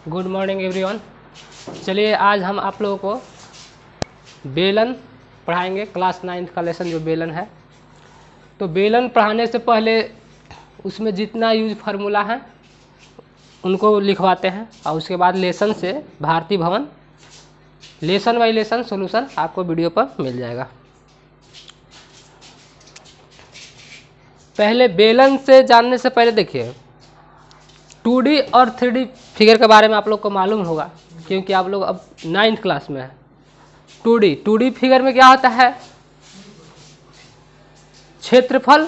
Good morning everyone. चलिए आज हम आप लोगों को बेलन पढ़ाएंगे। क्लास 9 का लेसन जो बेलन है, तो बेलन पढ़ाने से पहले उसमें जितना यूज फार्मूला है उनको लिखवाते हैं और उसके बाद लेसन से भारती भवन लेसन बाई लेसन सोल्यूशन आपको वीडियो पर मिल जाएगा। पहले बेलन से जानने से पहले देखिए 2D और 3D फिगर के बारे में आप लोग को मालूम होगा, क्योंकि आप लोग अब 9th क्लास में है। 2D फिगर में क्या होता है, क्षेत्रफल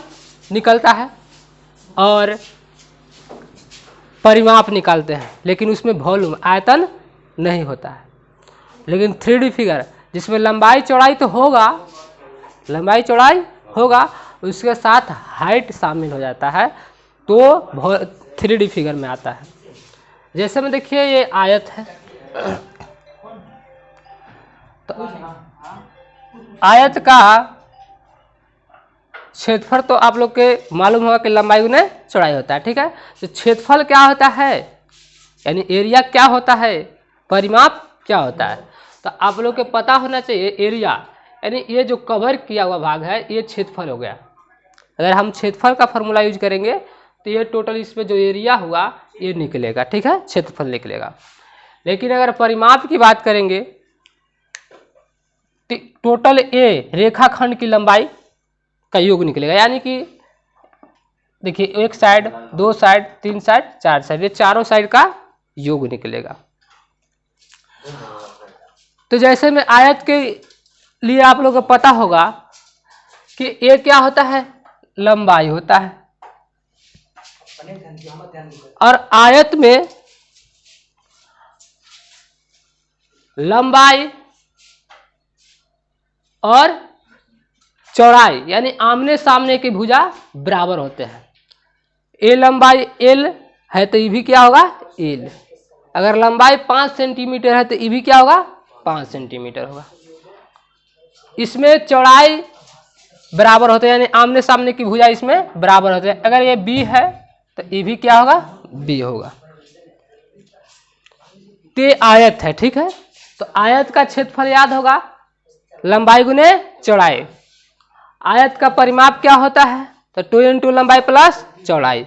निकलता है और परिमाप निकालते हैं, लेकिन उसमें वॉल्यूम आयतन नहीं होता है। लेकिन 3D फिगर जिसमें लंबाई चौड़ाई तो होगा, लंबाई चौड़ाई होगा, उसके साथ हाइट शामिल हो जाता है, तो 3D फिगर में आता है। जैसे में देखिए ये आयत है, तो आयत का क्षेत्रफल तो आप लोग के मालूम होगा कि लंबाई गुने चौड़ाई होता है, ठीक है। तो क्षेत्रफल क्या होता है, यानी एरिया क्या होता है, परिमाप क्या होता है, तो आप लोग को पता होना चाहिए। एरिया यानी ये जो कवर किया हुआ भाग है ये क्षेत्रफल हो गया। अगर हम क्षेत्रफल का फॉर्मूला यूज करेंगे तो ये टोटल इसमें जो एरिया हुआ ये निकलेगा, ठीक है, क्षेत्रफल निकलेगा। लेकिन अगर परिमाप की बात करेंगे तो टोटल ए रेखाखंड की लंबाई का योग निकलेगा। यानी कि देखिए एक साइड, दो साइड, तीन साइड, चार साइड, ये चारों साइड का योग निकलेगा। तो जैसे में आयत के लिए आप लोगों को पता होगा कि ए क्या होता है, लंबाई होता है, और आयत में लंबाई और चौड़ाई यानी आमने सामने की भुजा बराबर होते हैं। ए लंबाई एल है तो ये भी क्या होगा, एल। अगर लंबाई 5 सेंटीमीटर है तो ये भी क्या होगा, 5 सेंटीमीटर होगा। इसमें चौड़ाई बराबर होते हैं, यानी आमने सामने की भुजा इसमें बराबर होते हैं। अगर ये बी है तो ये भी क्या होगा, बी होगा। ते आयत है, ठीक है। तो आयत का क्षेत्रफल याद होगा, लंबाई गुने चौड़ाई। आयत का परिमाप क्या होता है, तो 2 इंटू लंबाई प्लस चौड़ाई।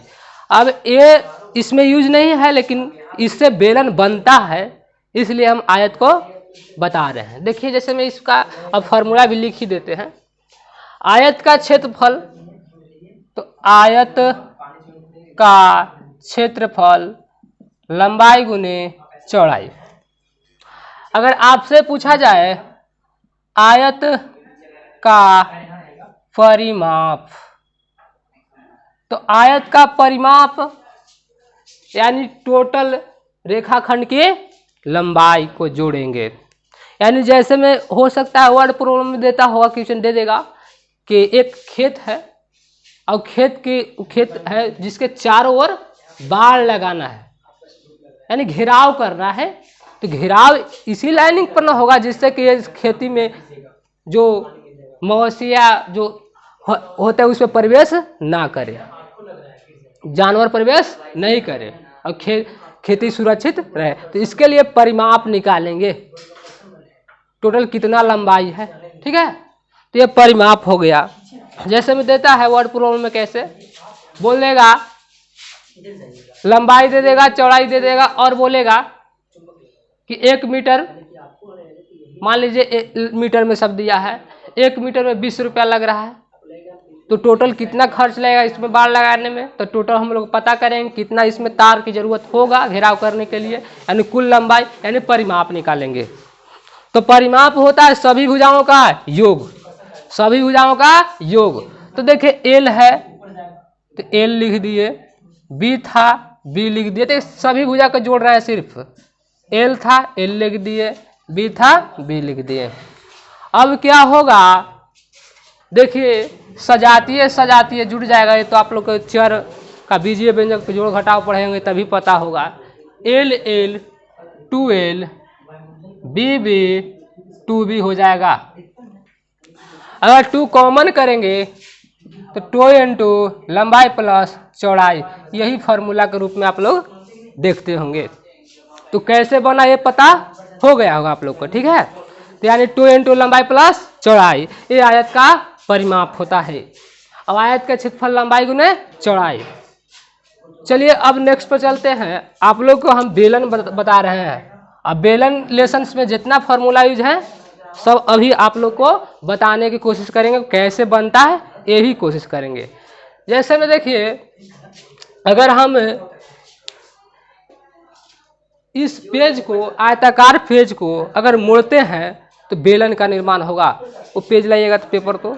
अब ये इसमें यूज नहीं है, लेकिन इससे बेलन बनता है, इसलिए हम आयत को बता रहे हैं। देखिए जैसे मैं इसका अब फॉर्मूला भी लिख ही देते हैं। आयत का क्षेत्रफल, तो आयत का क्षेत्रफल लंबाई गुने चौड़ाई। अगर आपसे पूछा जाए आयत का परिमाप, तो आयत का परिमाप यानी टोटल रेखाखंड की लंबाई को जोड़ेंगे। यानी जैसे में हो सकता है वर्ड प्रॉब्लम में देता होगा, क्वेश्चन दे देगा कि एक खेत है और खेत है जिसके चारों ओर बाड़ लगाना है, यानी घेराव करना है। तो घेराव इसी लाइनिंग पर ना होगा जिससे कि इस खेती में जो मवेशिया जो होते हैं उसमें प्रवेश ना करे, जानवर प्रवेश नहीं करे और खेती सुरक्षित रहे। तो इसके लिए परिमाप निकालेंगे, टोटल कितना लंबाई है, ठीक है। तो ये परिमाप हो गया। जैसे में देता है वर्ड प्रॉब्लम में कैसे बोल देगा, लंबाई दे देगा, चौड़ाई दे देगा और बोलेगा कि 1 मीटर, मान लीजिए 1 मीटर में सब दिया है, 1 मीटर में 20 रुपया लग रहा है, तो टोटल कितना खर्च लगेगा इसमें बाड़ लगाने में। तो टोटल हम लोग पता करेंगे कितना इसमें तार की जरूरत होगा घेराव करने के लिए, यानी कुल लंबाई, यानी परिमाप निकालेंगे। तो परिमाप होता है सभी भुजाओं का योग, सभी भुजाओं का योग। तो देखिए एल है तो एल लिख दिए, बी था बी लिख दिए, तो सभी भुजा को जोड़ रहा है, सिर्फ एल था एल लिख दिए, बी था बी लिख दिए। अब क्या होगा, देखिए सजातीय जुड़ जाएगा। ये तो आप लोग को चर का बीजीय व्यंजक पे जोड़ घटाव पढ़ेंगे तभी पता होगा। L L 2L, B B 2B हो जाएगा। अगर 2 कॉमन करेंगे तो 2 इंटू लंबाई प्लस चौड़ाई, यही फार्मूला के रूप में आप लोग देखते होंगे। तो कैसे बना ये पता हो गया होगा आप लोग को, ठीक है। तो यानी 2 इंटू लंबाई प्लस चौड़ाई, ये आयत का परिमाप होता है। अब आयत का क्षेत्रफल लंबाई गुने चौड़ाई। चलिए अब नेक्स्ट पर चलते हैं। आप लोग को हम बेलन बता रहे हैं। अब बेलन लेसन्स में जितना फॉर्मूला यूज है सब अभी आप लोग को बताने की कोशिश करेंगे, कैसे बनता है यही कोशिश करेंगे। जैसे में देखिए, अगर हम इस पेज को, आयताकार पेज को अगर मोड़ते हैं तो बेलन का निर्माण होगा। वो पेज लाइएगा तो पेपर तो,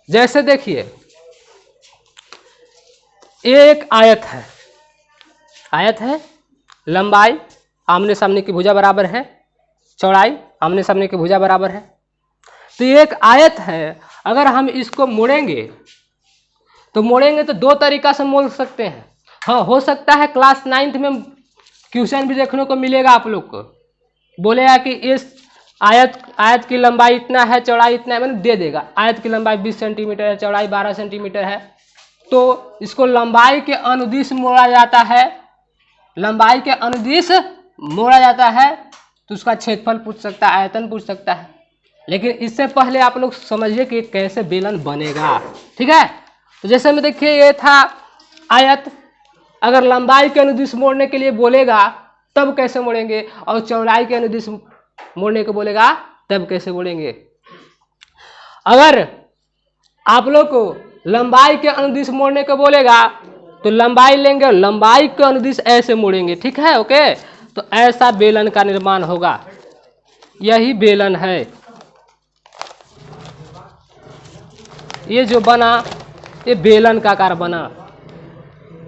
जैसे देखिए एक आयत है, आयत है, लंबाई आमने सामने की भुजा बराबर है, चौड़ाई आमने सामने की भुजा बराबर है। तो ये एक आयत है, अगर हम इसको मोड़ेंगे तो दो तरीका से मोड़ सकते हैं। हाँ, हो सकता है क्लास 9th में क्वेश्चन भी देखने को मिलेगा आप लोग को, बोलेगा कि इस आयत की लंबाई इतना है, चौड़ाई इतना है, मैंने दे देगा। आयत की लंबाई 20 सेंटीमीटर है, चौड़ाई 12 सेंटीमीटर है, तो इसको लंबाई के अनुदिश मोड़ा जाता है, लंबाई के अनुदिश मोड़ा जाता है, तो उसका क्षेत्रफल पूछ सकता है, आयतन पूछ सकता है। लेकिन इससे पहले आप लोग समझिए कि कैसे बेलन बनेगा, ठीक है। तो जैसे में देखिए ये था आयत, अगर लंबाई के अनुदिश मोड़ने के लिए बोलेगा तब कैसे मोड़ेंगे, और चौड़ाई के अनुदिश मोड़ने को बोलेगा तब कैसे मोड़ेंगे। अगर आप लोग को लंबाई के अनुदिश मोड़ने को बोलेगा तो लंबाई लेंगे और लंबाई के अनुदिश ऐसे मोड़ेंगे, ठीक है, ओके। तो ऐसा बेलन का निर्माण होगा, यही बेलन है। ये जो बना ये बेलन का आकार बना,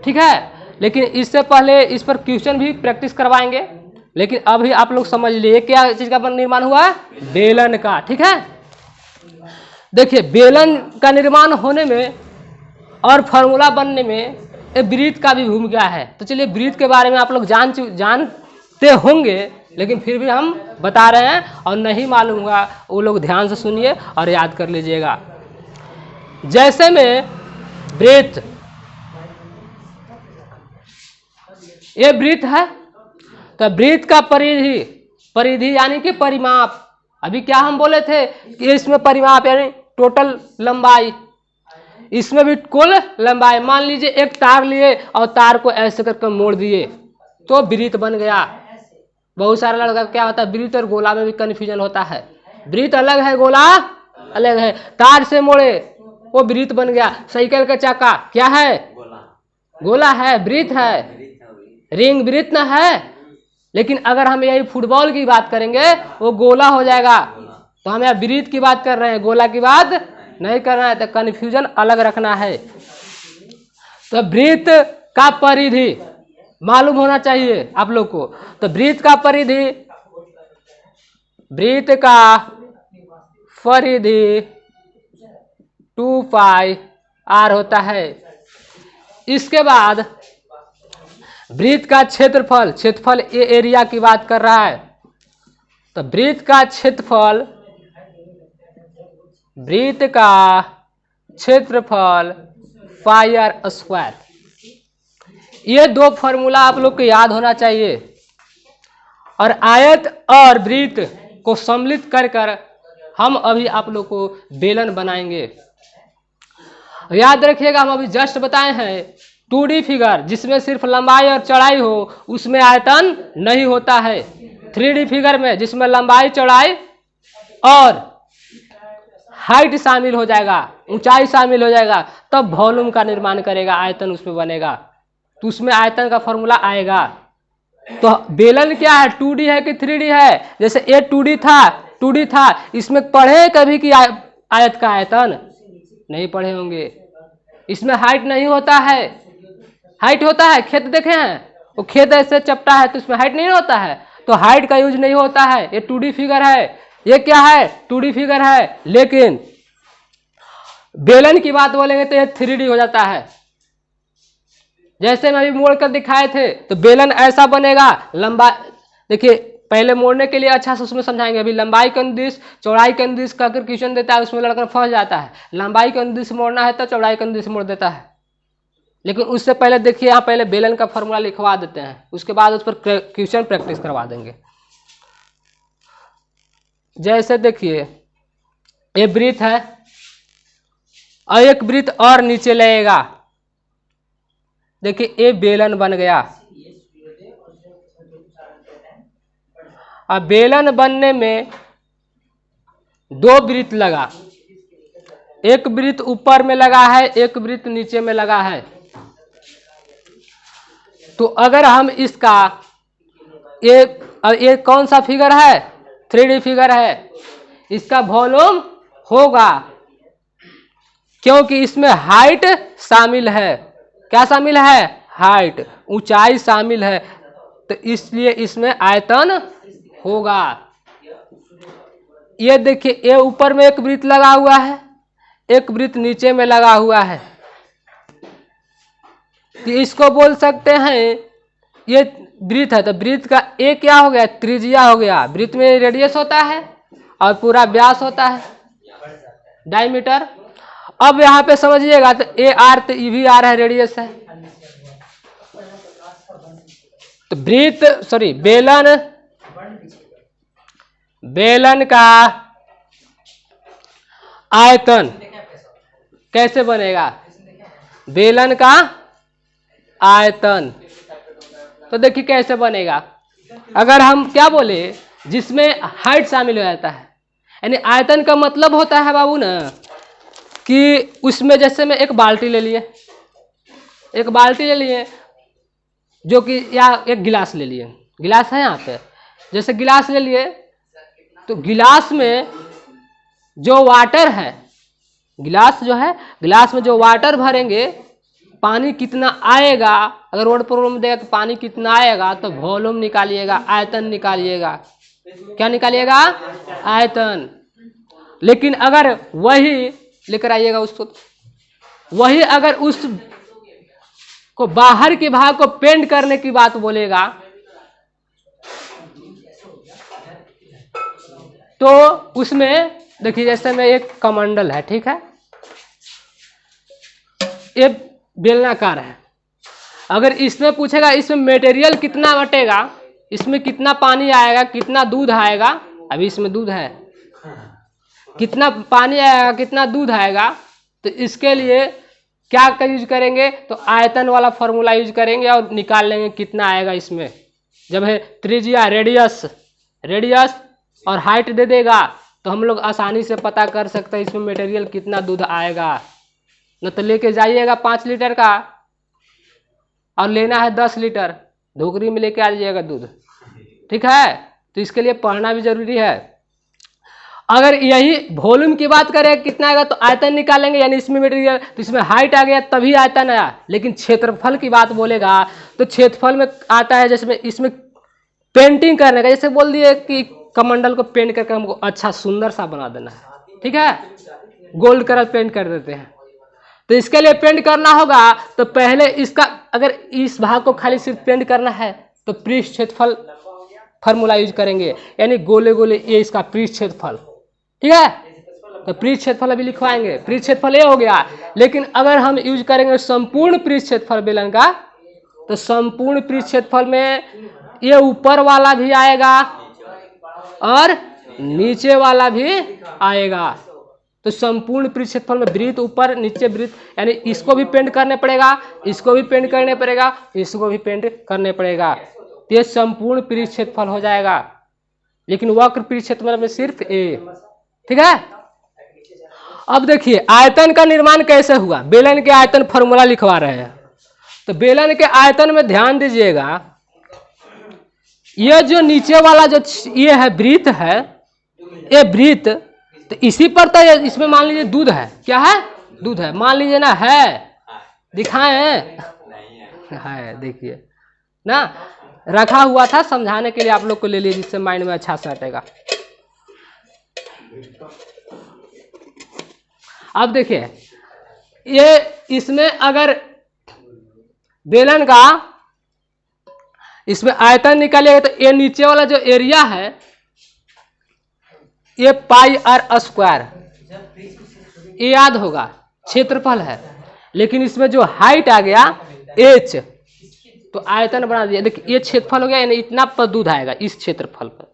ठीक है। लेकिन इससे पहले इस पर क्वेश्चन भी प्रैक्टिस करवाएंगे, लेकिन अभी आप लोग समझ लिए क्या चीज का निर्माण हुआ, बेलन का, ठीक है। देखिए बेलन का निर्माण होने में और फॉर्मूला बनने में वृत्त का भी भूमिका है। तो चलिए वृत्त के बारे में आप लोग जानते होंगे, लेकिन फिर भी हम बता रहे हैं, और नहीं मालूम हुआ वो लोग ध्यान से सुनिए और याद कर लीजिएगा। जैसे में वृत्त, ये वृत्त है, तो वृत्त का परिधि यानी कि परिमाप, अभी क्या हम बोले थे कि इसमें परिमाप यानी टोटल लंबाई, इसमें भी कुल लंबाई। मान लीजिए एक तार लिए और तार को ऐसे करके मोड़ दिए तो वृत्त बन गया। बहुत सारा लड़का क्या होता है, वृत्त और गोला में भी कन्फ्यूजन होता है, वृत्त अलग है गोला अलग है। तार से मोड़े वो वृत्त बन गया। साइकिल का चाका क्या है, गोला है, वृत्त है, रिंग वृत्त न है। लेकिन अगर हम यही फुटबॉल की बात करेंगे वो गोला हो जाएगा। तो हम यहाँ वृत्त की बात कर रहे हैं, गोला की बात नहीं करना है, तो कन्फ्यूजन अलग रखना है। तो वृत्त का परिधि मालूम होना चाहिए आप लोग को। तो वृत्त का परिधि, वृत्त का परिधि 2 पाई r होता है। इसके बाद वृत्त का क्षेत्रफल ये एरिया की बात कर रहा है। तो वृत्त का क्षेत्रफल पाई r स्क्वायर। ये दो फॉर्मूला आप लोग को याद होना चाहिए। और आयत और वृत्त को सम्मिलित कर हम अभी आप लोग को बेलन बनाएंगे। याद रखिएगा, हम अभी जस्ट बताए हैं 2D फिगर जिसमें सिर्फ लंबाई और चौड़ाई हो उसमें आयतन नहीं होता है। 3D फिगर में जिसमें लंबाई चौड़ाई और हाइट शामिल हो जाएगा, ऊंचाई शामिल हो जाएगा, तब वॉल्यूम का निर्माण करेगा, आयतन उसमें बनेगा, तो उसमें आयतन का फॉर्मूला आएगा। तो बेलन क्या है, 2D है कि 3D है। जैसे ये 2D था, इसमें पढ़े कभी कि आयत का आयतन नहीं पढ़े होंगे। इसमें हाइट नहीं होता है, हाइट होता है, खेत देखे हैं, वो खेत ऐसे चपटा है तो उसमें हाइट नहीं होता है, तो हाइट का यूज नहीं होता है। ये 2D फिगर है, ये क्या है 2D फिगर है। लेकिन बेलन की बात बोलेंगे तो ये 3D हो जाता है। जैसे मैं अभी मोड़ कर दिखाए थे, तो बेलन ऐसा बनेगा। लंबा देखिए, पहले मोड़ने के लिए अच्छा से उसमें समझाएंगे। अभी लंबाई के अनुदिश चौड़ाई के अनुदिश का अगर क्वेश्चन देता है उसमें लड़का फंस जाता है। लंबाई के अनुदिश मोड़ना है तो चौड़ाई के अनुदिश मोड़ देता है। लेकिन उससे पहले देखिए यहाँ पहले बेलन का फॉर्मूला लिखवा देते हैं, उसके बाद उस पर क्वेश्चन प्रैक्टिस करवा देंगे। जैसे देखिए ये वृत्त है और एक वृत्त और नीचे लगेगा, देखिए ये बेलन बन गया। अब बेलन बनने में दो वृत्त लगा, एक वृत्त ऊपर में लगा है, एक वृत्त नीचे में लगा है। तो अगर हम इसका ये कौन सा फिगर है, 3D फिगर है, इसका वॉल्यूम होगा क्योंकि इसमें हाइट शामिल है। क्या शामिल है? हाइट, ऊंचाई शामिल है, तो इसलिए इसमें आयतन होगा। ये देखिए ये ऊपर में एक वृत्त लगा हुआ है, एक वृत्त नीचे में लगा हुआ है, तो इसको बोल सकते हैं ये वृत्त है, तो वृत्त का ए क्या हो गया? त्रिज्या हो गया। वृत्त में रेडियस होता है और पूरा व्यास होता है, डायमीटर। अब यहाँ पे समझिएगा तो ए आर, तो ई भी आर है, रेडियस है। तो वृत्त सॉरी बेलन का आयतन कैसे बनेगा? बेलन का आयतन तो देखिए कैसे बनेगा। अगर हम क्या बोले, जिसमें हाइट शामिल हो जाता है, यानी आयतन का मतलब होता है बाबू ना कि उसमें जैसे मैं एक बाल्टी ले लिए जो कि, या एक गिलास ले लिए, गिलास है यहाँ पे, जैसे गिलास ले लिए तो गिलास में जो वाटर है, गिलास जो है, गिलास में जो वाटर भरेंगे, पानी कितना आएगा, अगर वर्ड प्रॉब्लम देगा तो पानी कितना आएगा, तो वॉल्यूम निकालिएगा, आयतन निकालिएगा। क्या निकालिएगा? आयतन। लेकिन अगर वही लेकर आइएगा उसको, वही अगर उस को बाहर के भाग को पेंट करने की बात बोलेगा तो उसमें देखिए जैसे में एक कमंडल है, ठीक है, ये बेलनाकार है। अगर इसमें पूछेगा इसमें मटेरियल कितना बटेगा, इसमें कितना पानी आएगा, कितना दूध आएगा, अभी इसमें दूध है, कितना पानी आएगा, कितना दूध आएगा, तो इसके लिए क्या का यूज करेंगे? तो आयतन वाला फॉर्मूला यूज करेंगे और निकाल लेंगे कितना आएगा इसमें। जब है त्रिज्या, रेडियस और हाइट दे देगा तो हम लोग आसानी से पता कर सकते हैं इसमें मटेरियल कितना दूध आएगा। न तो लेके जाइएगा 5 लीटर का और लेना है 10 लीटर, ढोकरी में लेके आ जाइएगा दूध, ठीक है। तो इसके लिए पढ़ना भी जरूरी है। अगर यही वॉल्यूम की बात करें कितना आएगा तो आयतन निकालेंगे, यानी इसमें मटेरियल, तो इसमें हाइट आ गया तभी आयतन आया। लेकिन क्षेत्रफल की बात बोलेगा तो क्षेत्रफल में आता है जैसे इसमें पेंटिंग करने का, जैसे बोल दिए कि कमंडल को पेंट करके हमको अच्छा सुंदर सा बना देना है, ठीक है, गोल्ड कलर पेंट कर देते हैं। तो इसके लिए पेंट करना होगा तो पहले इसका, अगर इस भाग को खाली सिर्फ पेंट करना है तो पृष्ठ क्षेत्रफल फॉर्मूला यूज करेंगे, यानी गोले गोले ये इसका पृष्ठ क्षेत्रफल, ठीक है। तो पृष्ठ क्षेत्रफल अभी लिखवाएंगे, पृष्ठ क्षेत्रफल ये हो गया। लेकिन अगर हम यूज करेंगे संपूर्ण पृष्ठ क्षेत्रफल बेलन का, तो संपूर्ण पृष्ठ क्षेत्रफल में ये ऊपर वाला भी आएगा और नीचे वाला भी आएगा। तो संपूर्ण पृष्ठ क्षेत्रफल में वृत्त ऊपर नीचे वृत्त, यानी इसको भी पेंट करने पड़ेगा, इसको भी पेंट करने पड़ेगा, इसको भी पेंट करने पड़ेगा, तो ये संपूर्ण पृष्ठ क्षेत्रफल हो जाएगा। लेकिन वक्र पृष्ठ क्षेत्रफल में सिर्फ ए, ठीक है। अब देखिए आयतन का निर्माण कैसे हुआ, बेलन के आयतन फॉर्मूला लिखवा रहे हैं। तो बेलन के आयतन में ध्यान दीजिएगा, ये जो नीचे वाला जो ये है वृत्त है, ये वृत्त, तो इसी पर तो इसमें मान लीजिए दूध है, क्या है? दूध है, मान लीजिए ना, है, दिखाएं है, देखिए ना, रखा हुआ था, समझाने के लिए आप लोग को ले लिए, जिससे माइंड में अच्छा से हटेगा। अब देखिए ये इसमें अगर बेलन का इसमें आयतन निकालिएगा तो ये नीचे वाला जो एरिया है ये पाई आर स्क्वायर, ये याद होगा, क्षेत्रफल है, लेकिन इसमें जो हाइट आ गया h, तो आयतन बना दिया। देखिए ये क्षेत्रफल हो गया, यानी इतना पर दूध आएगा इस क्षेत्रफल पर,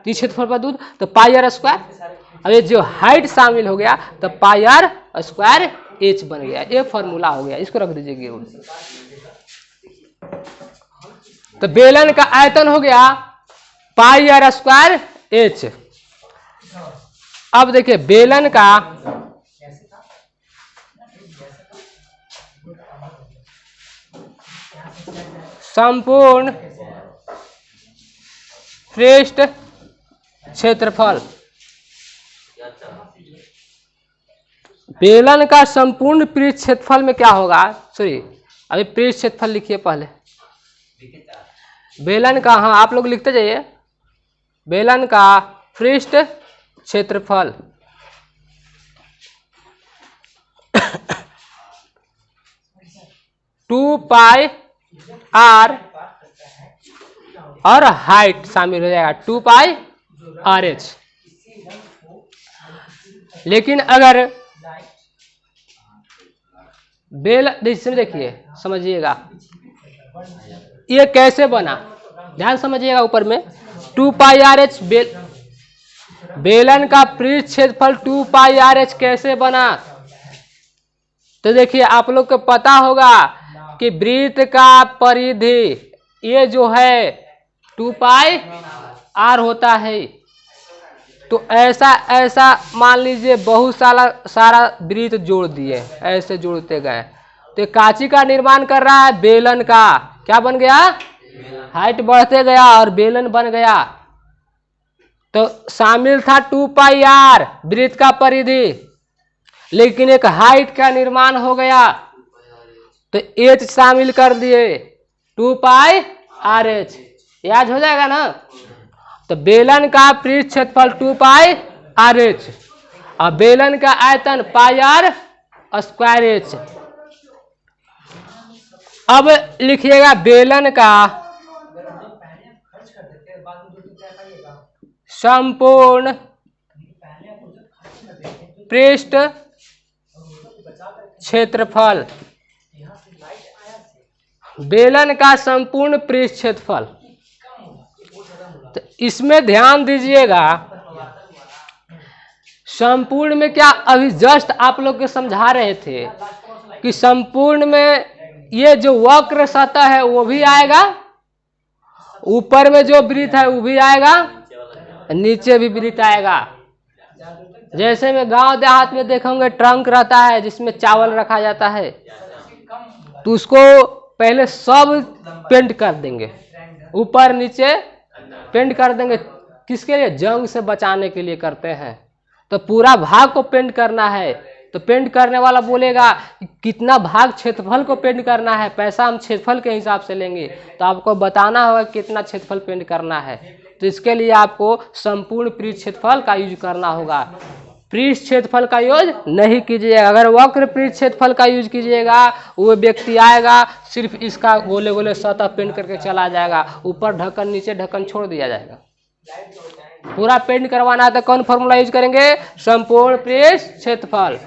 इस क्षेत्रफल पर दूध, तो पाई आर स्क्वायर। अब ये जो हाइट शामिल हो गया तो पाई आर स्क्वायर h बन गया। ये फॉर्मूला हो गया, इसको रख दीजिए। तो बेलन का आयतन हो गया पाई आर स्क्वायर h। अब देखिए बेलन का संपूर्ण पृष्ठ क्षेत्रफल, बेलन का संपूर्ण पृष्ठ क्षेत्रफल में क्या होगा, सॉरी अभी पृष्ठ क्षेत्रफल लिखिए पहले। बेलन का, हाँ आप लोग लिखते जाइए, बेलन का पृष्ठ क्षेत्रफल 2 पाई आर और हाइट शामिल हो जाएगा 2 पाई आर एच। लेकिन अगर देखिए समझिएगा ये कैसे बना, ध्यान समझिएगा। ऊपर में 2 पाई आर एच, बेलन का पृष्ठ क्षेत्रफल 2 पाई आर एच कैसे बना। तो देखिए आप लोग को पता होगा कि वृत्त का परिधि ये जो है 2 पाई आर होता है। तो ऐसा मान लीजिए बहुत सारा वृत्त जोड़ दिए, ऐसे जोड़ते गए, तो कांची का निर्माण कर रहा है बेलन का। क्या बन गया, हाइट बढ़ते गया और बेलन बन गया। तो शामिल था 2 पाई आर वृत्त का परिधि, लेकिन एक हाइट का निर्माण हो गया तो एच शामिल कर दिए 2 पाई आर एच। याद हो जाएगा ना। तो बेलन का पृष्ठ क्षेत्रफल 2 पाई आर एच और बेलन का आयतन पाई आर स्क्वायर एच। अब लिखिएगा बेलन का संपूर्ण पृष्ठ क्षेत्रफल, बेलन का संपूर्ण पृष्ठ क्षेत्रफल। तो इसमें ध्यान दीजिएगा, संपूर्ण में क्या, अभी जस्ट आप लोग को समझा रहे थे कि संपूर्ण में ये जो वक्र सतह है वो भी आएगा, ऊपर में जो वृत्त है वो भी आएगा, नीचे भी वृत्त आएगा। जैसे में गांव देहात में देखेंगे ट्रंक रहता है जिसमें चावल रखा जाता है, तो उसको पहले सब पेंट कर देंगे, ऊपर नीचे पेंट कर देंगे। किसके लिए, जंग से बचाने के लिए करते हैं। तो पूरा भाग को पेंट करना है, तो पेंट करने वाला बोलेगा कितना भाग क्षेत्रफल को पेंट करना है, पैसा हम क्षेत्रफल के हिसाब से लेंगे। तो आपको बताना होगा कितना क्षेत्रफल पेंट करना है। तो इसके लिए आपको संपूर्ण पृष्ठ क्षेत्रफल का यूज करना होगा, पृष्ठ क्षेत्रफल का यूज नहीं कीजिएगा। अगर वक्र पृष्ठ क्षेत्रफल का यूज कीजिएगा, वो व्यक्ति आएगा सिर्फ इसका गोले गोले सतह पेंट करके चला जाएगा, ऊपर ढक्कन नीचे ढक्कन छोड़ दिया जाएगा। पूरा पेंट करवाना है तो कौन फॉर्मूला यूज करेंगे, संपूर्ण पृष्ठ क्षेत्रफल।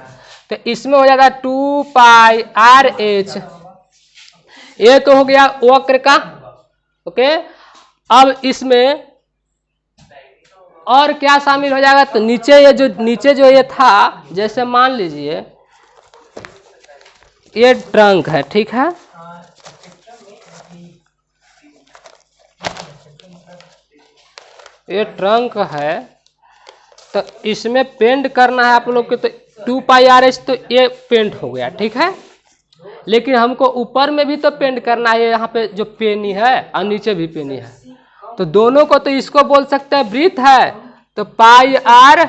तो इसमें हो जाएगा 2 पाई आर एच। ये तो हो गया वक्र का, ओके। अब इसमें और क्या शामिल हो जाएगा, तो नीचे जो ये था, जैसे मान लीजिए ये ट्रंक है, ठीक है, ये ट्रंक है, तो इसमें पेंट करना है आप लोग के। तो 2 पाई आर एच तो ये पेंट हो गया, ठीक है। लेकिन हमको ऊपर में भी तो पेंट करना है, यहाँ पे जो पेनी है और नीचे भी पेनी है, तो दोनों को, तो इसको बोल सकते हैं वृत्त है, तो पाई आर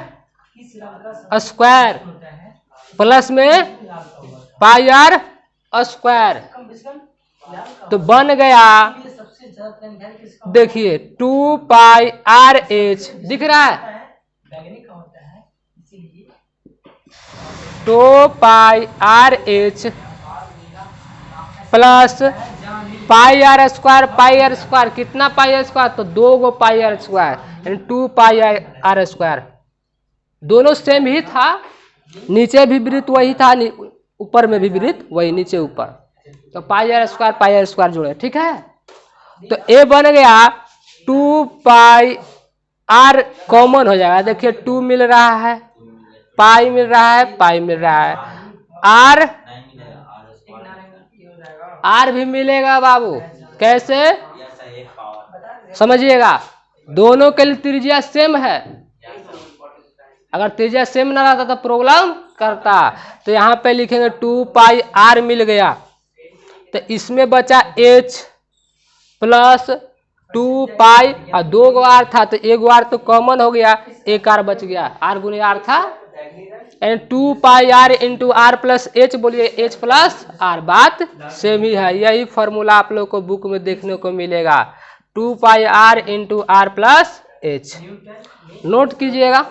स्क्वायर प्लस में पाई आर स्क्वायर, तो बन गया, देखिए 2 पाई आर एच दिख रहा है, 2 pi R H plus pi R square, कितना पाई आर स्क्वायर, तो 2 गो पाई आर स्क्वायर, यानी 2 पाई आर स्क्वायर। दोनों सेम ही था, नीचे भी वृत्त वही था, ऊपर में भी वृत्त वही नीचे ऊपर, तो पाई आर स्क्वायर जुड़े, ठीक है। तो ए बन गया 2 पाई आर, कॉमन हो जाएगा, देखिए 2 मिल रहा है, पाई मिल रहा है, पाई मिल रहा है, आर भी मिलेगा बाबू, कैसे समझिएगा, दोनों के लिए त्रिज्या सेम है, अगर त्रिज्या सेम ना रहता तो प्रॉब्लम करता। तो यहाँ पे लिखेंगे 2 पाई आर मिल गया, तो इसमें बचा एच प्लस 2 पाई, और 2 आर था तो 1 आर तो कॉमन हो गया, 1 आर बच गया, आर गुने आर था, and 2 pi R into R plus H, बोलिए एच प्लस आर, बात सेम ही है, यही फॉर्मूला आप लोग को बुक में देखने को मिलेगा, 2 pi R into R plus H, note कीजिएगा।